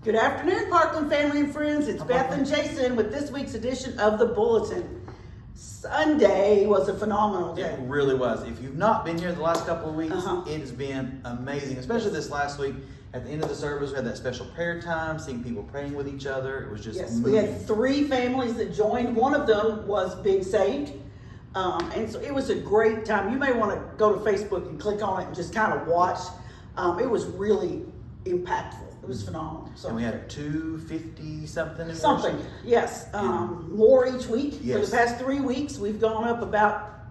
Good afternoon, Parkland family and friends. It's Beth and Jason with this week's edition of the Bulletin. Sunday was a phenomenal day. It really was. If you've not been here the last couple of weeks, it has been amazing, especially this last week. At the end of the service, we had that special prayer time, seeing people praying with each other. It was just moving. We had 3 families that joined. One of them was being saved. And so it was a great time. You may want to go to Facebook and click on it and just kind of watch. It was really impactful. It was phenomenal. So, and we had 250 something in something, worship. yes. More each week. Yes. For the past 3 weeks, we've gone up about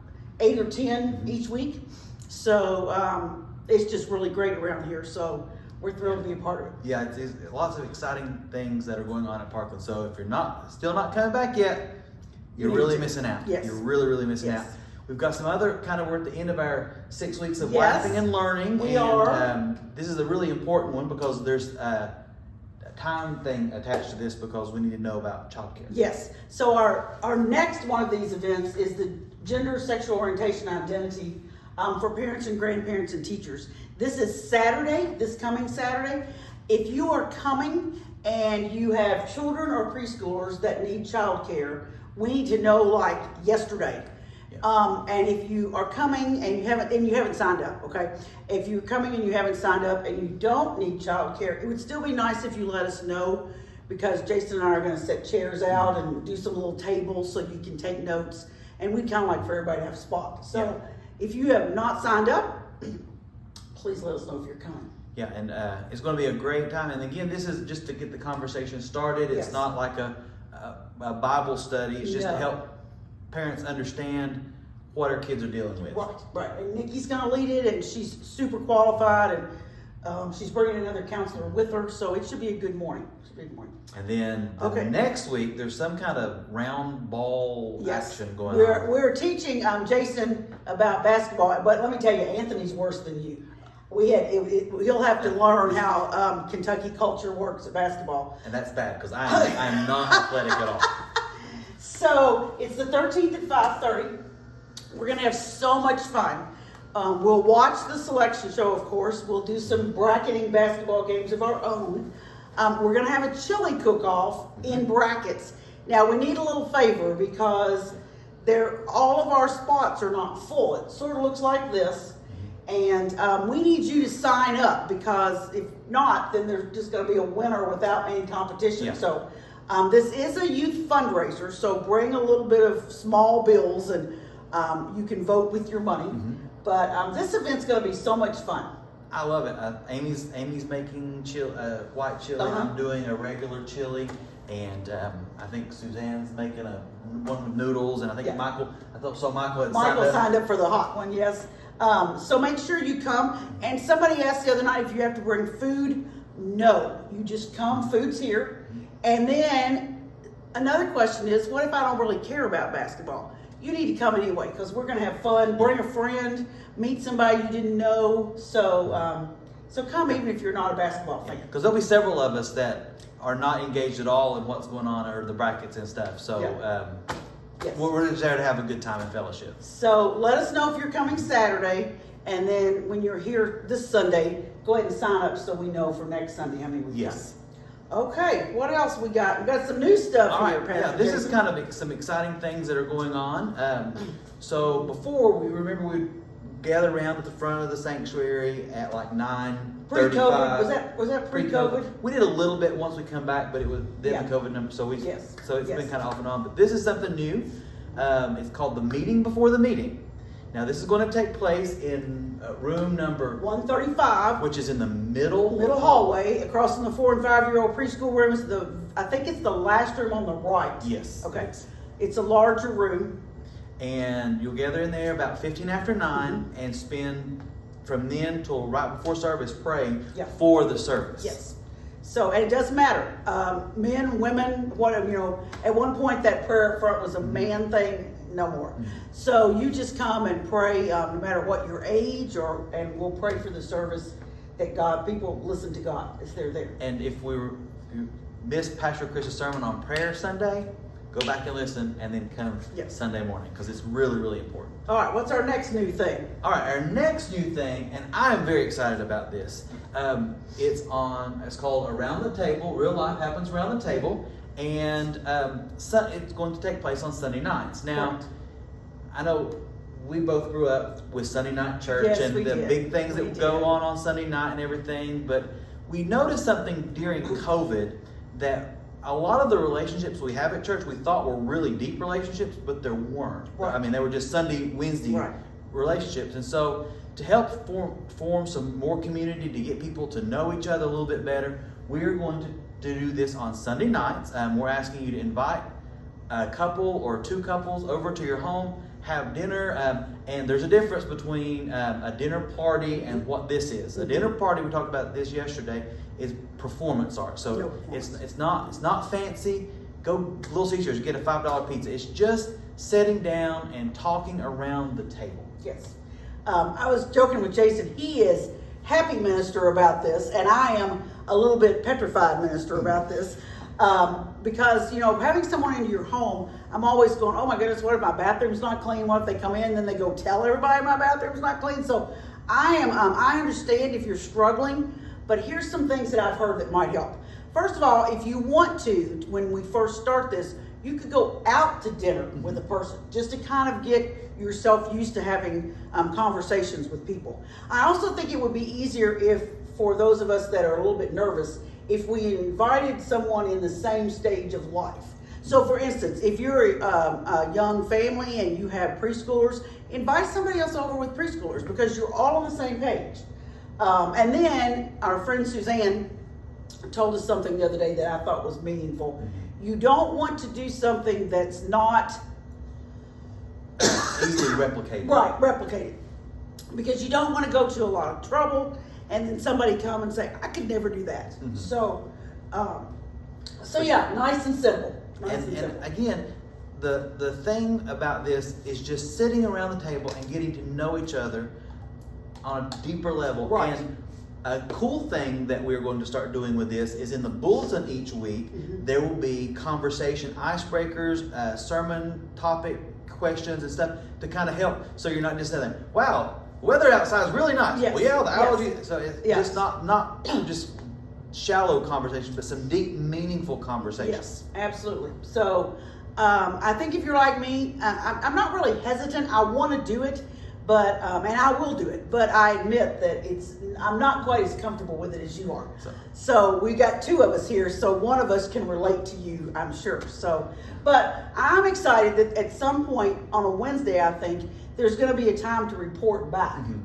8 or 10 each week. So it's just really great around here. So we're thrilled to be a part of it. Yeah, it's lots of exciting things that are going on at Parkland. So if you're still not coming back yet, you're really missing out. Yes. You're really missing out. We've got some other we're at the end of our 6 weeks of laughing and learning. We are. This is a really important one because there's a time thing attached to this because we need to know about childcare. Yes. So our next one of these events is the gender, sexual orientation, identity for parents and grandparents and teachers. This is Saturday, this coming Saturday. If you are coming and you have children or preschoolers that need childcare, we need to know like yesterday. And if you are coming and you haven't signed up, okay? If you're coming and you haven't signed up and you don't need childcare, it would still be nice if you let us know, because Jason and I are going to set chairs out and do some little tables so you can take notes. And we'd kind of like for everybody to have a spot. So if you have not signed up, please let us know if you're coming. Yeah, and it's going to be a great time. And again, this is just to get the conversation started. It's not like a Bible study. It's just to help parents understand what our kids are dealing with. Right. And Nikki's going to lead it, and she's super qualified, and she's bringing another counselor with her, so it should be a good morning. And then next week, there's some kind of round ball action going on. We're teaching Jason about basketball, but let me tell you, Anthony's worse than you. He'll have to learn how Kentucky culture works at basketball. And that's bad, because I'm not athletic at all. So it's the 13th at 5:30. We're going to have so much fun. We'll watch the selection show, of course. We'll do some bracketing basketball games of our own. We're going to have a chili cook-off in brackets. Now, we need a little favor because all of our spots are not full. It sort of looks like this. And we need you to sign up, because if not, then there's just going to be a winner without any competition. Yeah. So this is a youth fundraiser, so bring a little bit of small bills, and you can vote with your money. But this event's going to be so much fun. I love it. Amy's making white chili. I'm doing a regular chili, and I think Suzanne's making one with noodles, and I think Michael had signed up for the hot one. Yes. So make sure you come. And somebody asked the other night if you have to bring food. No, you just come. Food's here. And then another question is, what if I don't really care about basketball? You need to come anyway, because we're going to have fun. Bring a friend, meet somebody you didn't know. So come even if you're not a basketball fan. Because there'll be several of us that are not engaged at all in what's going on or the brackets and stuff. So we're just there to have a good time in fellowship. So let us know if you're coming Saturday. And then when you're here this Sunday, go ahead and sign up so we know for next Sunday how many we've got. Okay, what else we got? We got some new stuff here, Pastor. Yeah, this is kind of some exciting things that are going on. So before, we'd gather around at the front of the sanctuary at like 9:35. Pre-COVID, was that pre-COVID? We did a little bit once we come back, but it was then the COVID number, so it's been kind of off and on. But this is something new. It's called the meeting before the meeting. Now this is going to take place in room number 135, which is in the middle hallway across from the 4 and 5-year-old preschool room. I think it's the last room on the right. Yes. Okay. It's a larger room. And you'll gather in there about 15 after 9 and spend from then till right before service praying for the service. Yes. So, and it doesn't matter. Men, women, whatever, at one point that prayer up front was a man thing. No more. So you just come and pray, no matter what your age, and we'll pray for the service that people listen to God as they're there. And if you missed Pastor Chris's sermon on Prayer Sunday, go back and listen, and then come Sunday morning, because it's really, really important. All right, what's our next new thing? All right, our next new thing, and I'm very excited about this. It's called Around the Table. Real life happens around the table, and it's going to take place on Sunday nights. Now, I know we both grew up with Sunday night church and the big things that go on Sunday night and everything, but we noticed something during COVID that a lot of the relationships we have at church we thought were really deep relationships, but there weren't. Right. I mean, they were just Sunday, Wednesday relationships. And so to help form some more community, to get people to know each other a little bit better, we're going to do this on Sunday nights. We're asking you to invite a couple or two couples over to your home, have dinner, and there's a difference between a dinner party and what this is. A dinner party, we talked about this yesterday, is performance art. So it's not fancy. Go to Little Caesars, get a $5 pizza. It's just sitting down and talking around the table. Yes. I was joking with Jason. He is happy minister about this, and I am a little bit petrified minister about this. Because, having someone into your home, I'm always going, oh my goodness, what if my bathroom's not clean? What if they come in and then they go tell everybody my bathroom's not clean? So I understand if you're struggling, but here's some things that I've heard that might help. First of all, if you want to, when we first start this, you could go out to dinner with a person just to kind of get yourself used to having conversations with people. I also think it would be easier if, for those of us that are a little bit nervous, if we invited someone in the same stage of life. So for instance, if you're a young family and you have preschoolers, invite somebody else over with preschoolers because you're all on the same page. And then our friend Suzanne told us something the other day that I thought was meaningful. You don't want to do something that's not easily replicated. Right, replicated. Because you don't want to go to a lot of trouble and then somebody come and say, I could never do that. Mm-hmm. So nice and simple. And again, the thing about this is just sitting around the table and getting to know each other on a deeper level. Right. And a cool thing that we're going to start doing with this is in the bulletin each week, there will be conversation icebreakers, sermon topic questions and stuff to kind of help. So you're not just saying, wow, weather outside is really nice. Yes. Well, yeah, the allergy. So it's just not just shallow conversation, but some deep, meaningful conversations. Yes, absolutely. So I think if you're like me, I'm not really hesitant. I want to do it, but and I will do it. But I admit that I'm not quite as comfortable with it as you are. So we got two of us here, so one of us can relate to you, I'm sure. So, but I'm excited that at some point on a Wednesday, I think there's going to be a time to report back. Mm-hmm.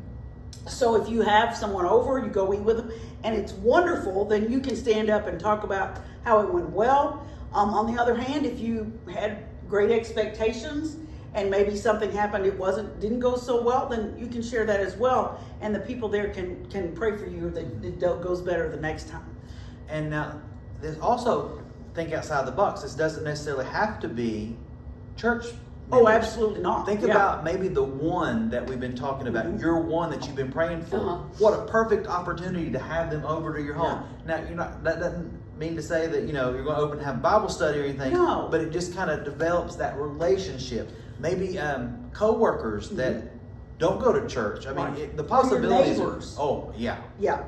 So if you have someone over, you go eat with them, and it's wonderful, then you can stand up and talk about how it went well. On the other hand, if you had great expectations and maybe something happened, didn't go so well, then you can share that as well. And the people there can pray for you that it goes better the next time. And now, there's also, think outside the box. This doesn't necessarily have to be church members. Oh, absolutely not. Think about maybe the one that we've been talking about. Mm-hmm. Your one that you've been praying for. Uh-huh. What a perfect opportunity to have them over to your home. Yeah. Now, that doesn't mean to say that you're going to open and have Bible study or anything. No. But it just kind of develops that relationship. Maybe co-workers that don't go to church. I mean, the possibilities are. Oh, yeah. Yeah.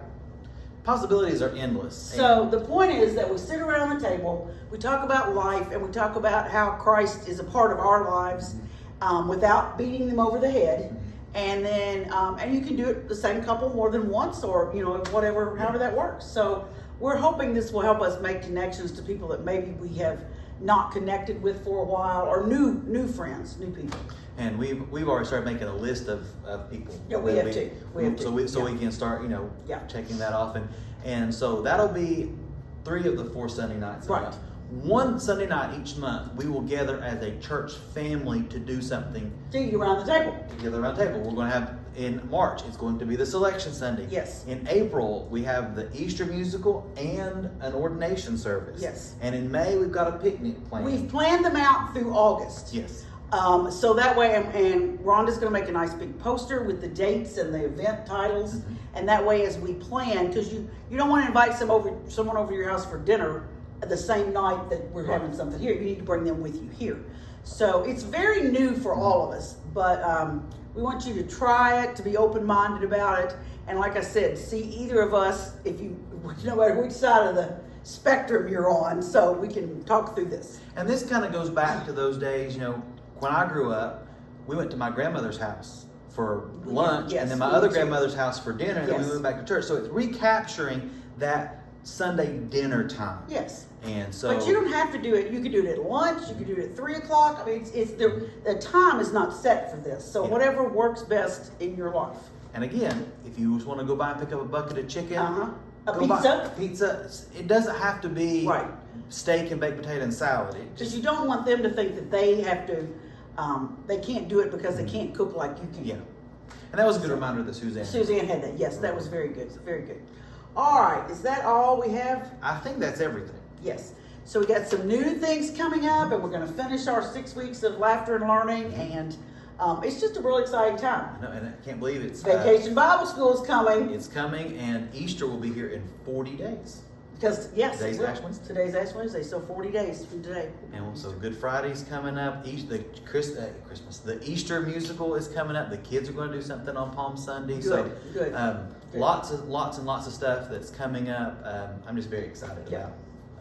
Possibilities are endless. So the point is that we sit around the table, we talk about life, and we talk about how Christ is a part of our lives without beating them over the head. And then, and you can do it the same couple more than once, or however that works. So we're hoping this will help us make connections to people that maybe we have not connected with for a while, or new friends, new people. And we've already started making a list of people. Yeah, we have to. So we can start, checking that off, and so that'll be 3 of the 4 Sunday nights. Right. One Sunday night each month, we will gather as a church family to do something. To eat around the table. Together around the table. We're going to have, in March, it's going to be the Selection Sunday. Yes. In April, we have the Easter musical and an ordination service. Yes. And in May, we've got a picnic planned. We've planned them out through August. Yes. So that way, and Rhonda's going to make a nice big poster with the dates and the event titles. Mm-hmm. And that way, as we plan, because you don't want to invite someone over to your house for dinner the same night that we're having something here. You need to bring them with you here. So it's very new for all of us, but we want you to try it, to be open-minded about it. And like I said, see either of us, no matter which side of the spectrum you're on, so we can talk through this. And this kind of goes back to those days, when I grew up, we went to my grandmother's house for lunch, Yes, and then my me other too. grandmother's house for dinner, and then we Yes. went back to church. So it's recapturing that Sunday dinner time. Yes. And so, But you don't have to do it. You could do it at lunch. You could do it at 3 o'clock. I mean, it's the time is not set for this. So Yeah. whatever works best in your life. and again, if you just want to go by and pick up a bucket of chicken, A go buy pizza. pizza. It doesn't have to be Right. steak and baked potato and salad. Because you don't want them to think that they have to, they can't do it because they can't cook like you can. Yeah. And that was a good reminder that Suzanne. Suzanne had that. Yes, that was very good. Very good. All right. Is that all we have? I think that's everything. Yes. So we got some new things coming up, and we're going to finish our 6 weeks of laughter and learning, and it's just a real exciting time. I know, and I can't believe it's Vacation Bible School is coming. It's coming, and Easter will be here in 40 days. Because, yes, Today's it will. Ash Wednesday. Today's Ash Wednesday, so 40 days from today. And so Good Friday's coming up. Christmas, the Easter musical is coming up. The kids are going to do something on Palm Sunday. Good, good. Lots and lots of stuff that's coming up. I'm just very excited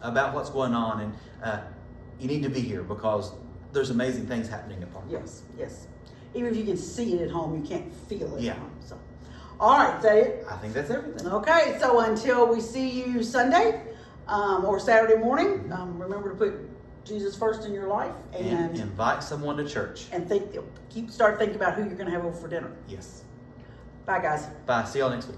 about what's going on, and you need to be here because there's amazing things happening at Palm. Yes, yes. Even if you can see it at home, you can't feel it Yeah. at home. So, all right, is that it? I think that's everything. Okay, so until we see you Sunday or Saturday morning, remember to put Jesus first in your life And invite someone to church. and start thinking about who you're going to have over for dinner. Yes. Bye, guys. Bye. See y'all next week.